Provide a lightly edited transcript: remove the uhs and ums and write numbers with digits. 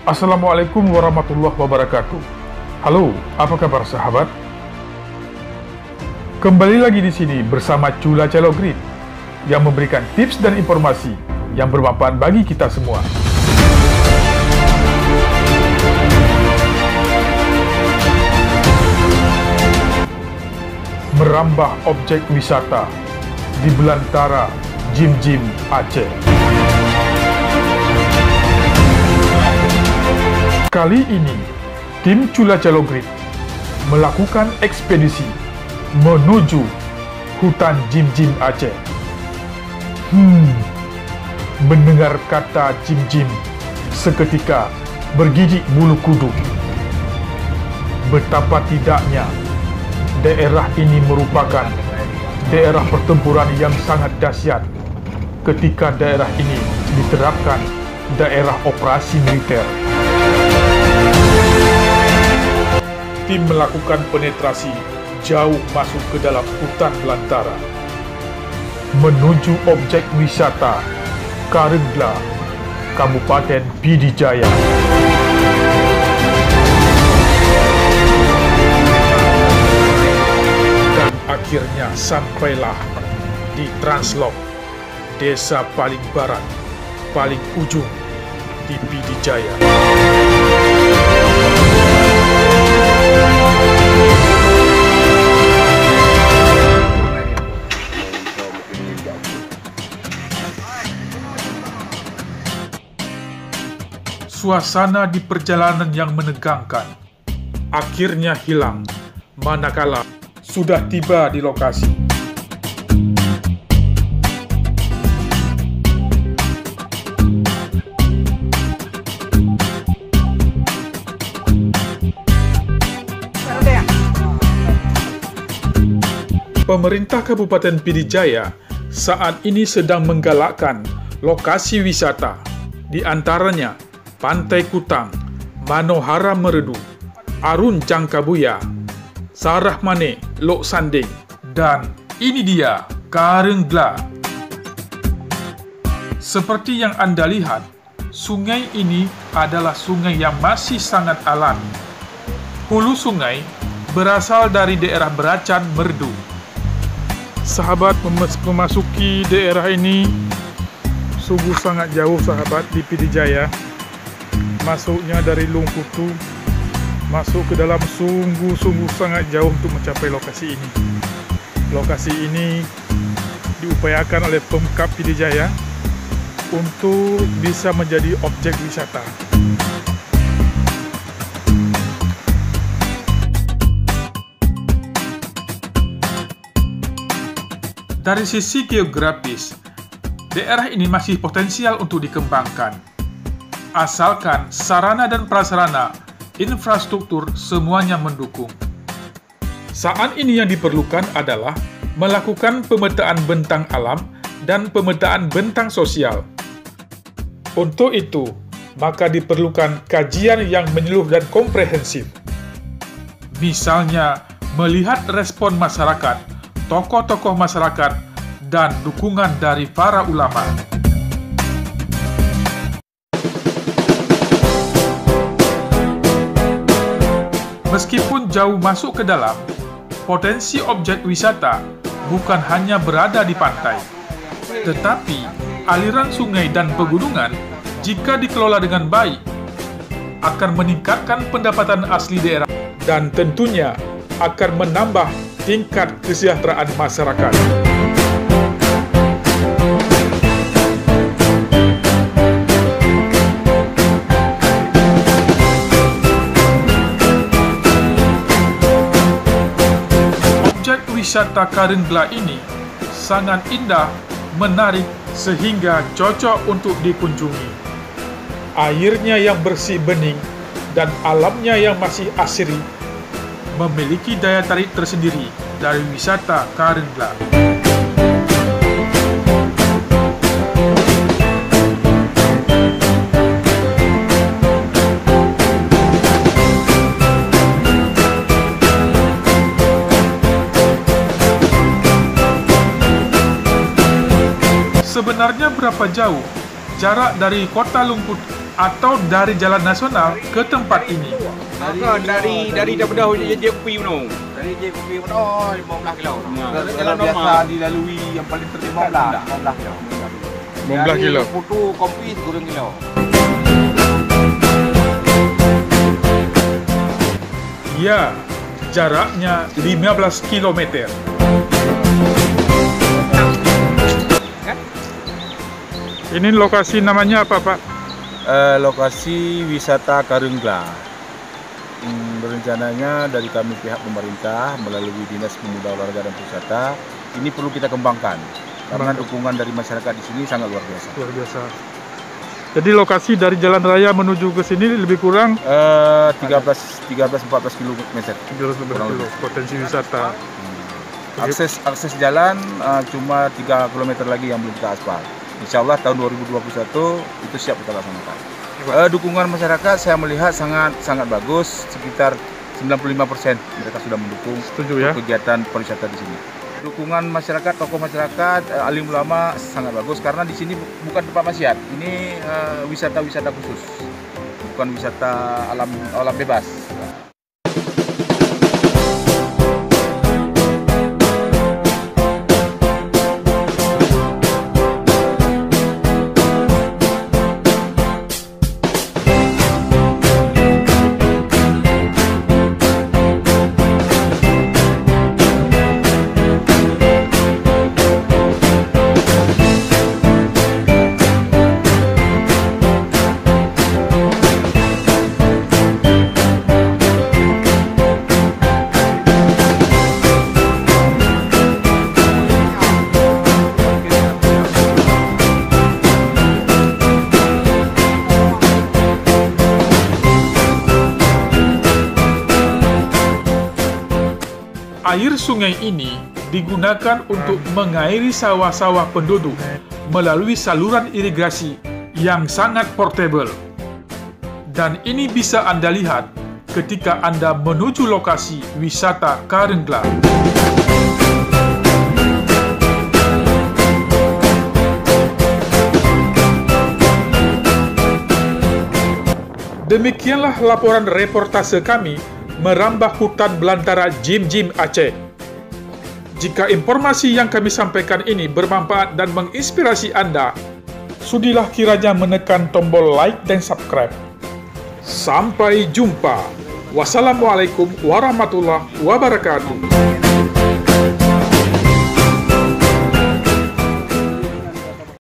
Assalamualaikum warahmatullahi wabarakatuh. Halo, apa kabar sahabat? Kembali lagi di sini bersama Cuaca Logrid yang memberikan tips dan informasi yang bermanfaat bagi kita semua. Merambah objek wisata di belantara Jim Jim Aceh. Kali ini, tim Cuaca Logrid melakukan ekspedisi menuju hutan Jim Jim Aceh. Mendengar kata Jim Jim, seketika bergidik bulu kuduk. Betapa tidaknya, daerah ini merupakan daerah pertempuran yang sangat dahsyat ketika daerah ini diterapkan daerah operasi militer. Tim melakukan penetrasi jauh masuk ke dalam hutan belantara menuju objek wisata Karengla, Kabupaten Pidijaya. Dan akhirnya sampailah di Translok, desa paling barat, paling ujung di Pidijaya. Suasana di perjalanan yang menegangkan akhirnya hilang manakala sudah tiba di lokasi. Pemerintah Kabupaten Pidijaya saat ini sedang menggalakkan lokasi wisata, di antaranya Pantai Kutang, Manohara Meredu, Arun Jangkabuya, Sarah Mane, Lok Sanding, dan ini dia, Karengla. Seperti yang Anda lihat, sungai ini adalah sungai yang masih sangat alami. Hulu sungai berasal dari daerah Beracan Merdu. Sahabat, memasuki daerah ini sungguh sangat jauh sahabat di Pidijaya. Masuknya dari Lungkutu, masuk ke dalam sungguh sangat jauh untuk mencapai lokasi ini. Lokasi ini diupayakan oleh Pemkab Pidijaya untuk bisa menjadi objek wisata. Dari sisi geografis, daerah ini masih potensial untuk dikembangkan. Asalkan sarana dan prasarana, infrastruktur semuanya mendukung. Saat ini yang diperlukan adalah melakukan pemetaan bentang alam dan pemetaan bentang sosial. Untuk itu, maka diperlukan kajian yang menyeluruh dan komprehensif. Misalnya, melihat respon masyarakat, tokoh-tokoh masyarakat, dan dukungan dari para ulama. Meskipun jauh masuk ke dalam, potensi objek wisata bukan hanya berada di pantai, tetapi aliran sungai dan pegunungan jika dikelola dengan baik akan meningkatkan pendapatan asli daerah dan tentunya akan menambah tingkat kesejahteraan masyarakat. Wisata Karengla ini sangat indah, menarik, sehingga cocok untuk dikunjungi. Airnya yang bersih bening dan alamnya yang masih asri memiliki daya tarik tersendiri dari wisata Karengla. Sebenarnya berapa jauh jarak dari kota Lungkutu atau dari jalan nasional ke tempat ini? Dari daripada JPI no. Dari JPI no 15 kilo. Jalan biasa dilalui yang paling terdekat 15 kilo. 15 kilo. Putu Kompi 3 kilo. Ya, jaraknya 15 km. Ini lokasi namanya apa, Pak? Lokasi wisata Karengla. Rencananya dari kami pihak pemerintah melalui Dinas Pemuda Olahraga dan Wisata ini perlu kita kembangkan karena dukungan dari masyarakat di sini sangat luar biasa. Luar biasa. Jadi lokasi dari jalan raya menuju ke sini lebih kurang 13-14 km. Potensi wisata. Akses jalan cuma 3 km lagi yang belum kita aspal. Insya Allah tahun 2021 itu siap kita laksanakan. Dukungan masyarakat saya melihat sangat bagus, sekitar 95% mereka sudah mendukung kegiatan pariwisata di sini. Dukungan masyarakat, tokoh masyarakat, alim ulama sangat bagus karena di sini bukan tempat maksiat. Ini wisata-wisata khusus, bukan wisata alam bebas. Air sungai ini digunakan untuk mengairi sawah-sawah penduduk melalui saluran irigasi yang sangat portable. Dan ini bisa Anda lihat ketika Anda menuju lokasi wisata Karengla. Demikianlah laporan reportase kami merambah hutan belantara Jim Aceh. Jika informasi yang kami sampaikan ini bermanfaat dan menginspirasi Anda, sudilah kiranya menekan tombol like dan subscribe. Sampai jumpa. Wassalamualaikum warahmatullahi wabarakatuh.